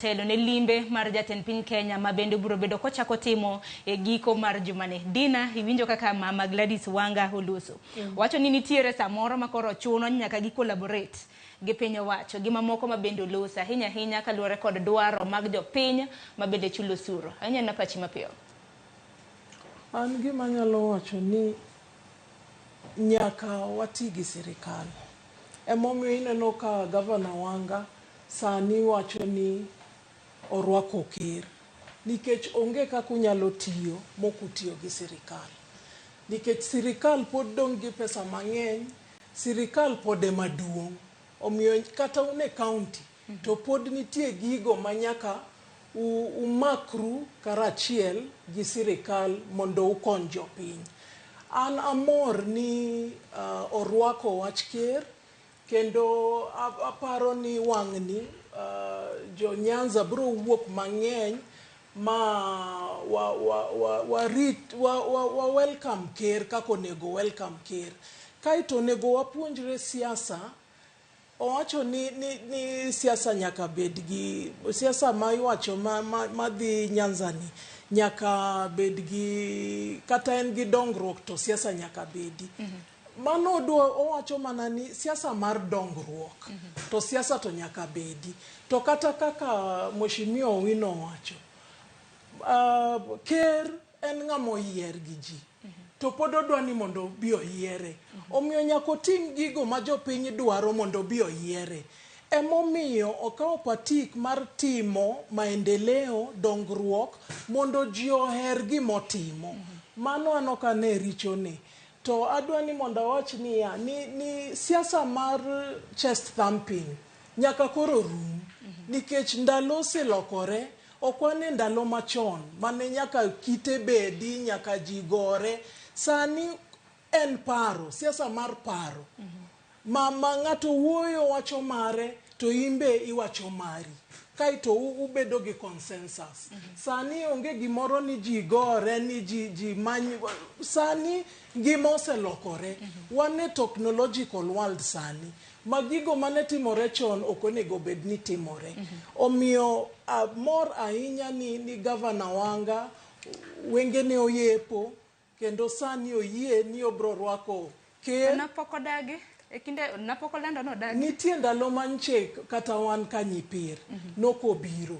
Telo ne limbe mar jatend piny Kenya mabende biro bedo kochako timo e giko mar jumane. Dina, iwinjo kaka mama Gladys Wanga Oluso. Wacho ni nitiere samoro makoro chuno nyaka gi collaborate gi piny owacho gi mamoko mabende olosa hinya kaluwore kod dwaro mag jopiny mabende chulo osuru. Ahinya na pachi mapiyo. An gima nyalo wacho ni nyaka wati gi sirikal. Emomiyo ineno ka Gavana Wanga sani wacho ni orwako ker nikech onge kaka unyalo tiyo mokutiyo gi sirikal, nikech sirikal pod dong' gi pesa mang'eny, sirikal pod ema duong', omiyo kata une county to pod nitie gigo manyaka umakru karachiel gi sirikal mondo ukony jopiny. An amor ni orwako wach ker, kendo aparo ni wang'ni jo Nyanza bro wuok mang'eny ma welcome ker kako nego welcome ker. Kaito nego wapuonjre siasa. Owacho ni siasa nyaka bed gi siasa ma iwacho madhi Nyanza ni nyaka bed gi kata en gi dongruok to siasa nyaka bedi. Mano owacho mana ni siasa mar dongruok to siasa to nyaka bedi. To kata kaka Mheshimiwa Owino wacho, ker en ng'amo yier gi ji, to pod odwa ni mondo bi oyiere. Omiyo nyaka otim gigo ma jopiny dwaro mondo bi oyiere. Emomiyo okawo patik mar timo maendeleo, dongruok mondo ji oher gimotimo. Mano an ok ane richone. To adwa ni mondo awach ni siasa mar chest thumping nyaka koro rum, nikech ndalo oselokore. Ok wane ndalo machon mane nyaka kite bedi, nyaka ji gore. Sani en paro, siasa mar paro. Ma ng'ato wuoyo wacho mare to imbe iwacho mari, kaito ubedo gi consensus. Sani onge gimoro ni ji gore, ni ji manyi. Sani gima oselokore. Wane technological world sani. Magigo mane timore chon ok onego bed ni timore. Omiyo mor ahinya ni Gavana Wanga wenge ne oyepo, kendo sani oyie ni obro rwako ker. Napokodagi ekinde napokolando no dagi. Nitie ndalo manche kata wan ka nyipir nokobiro.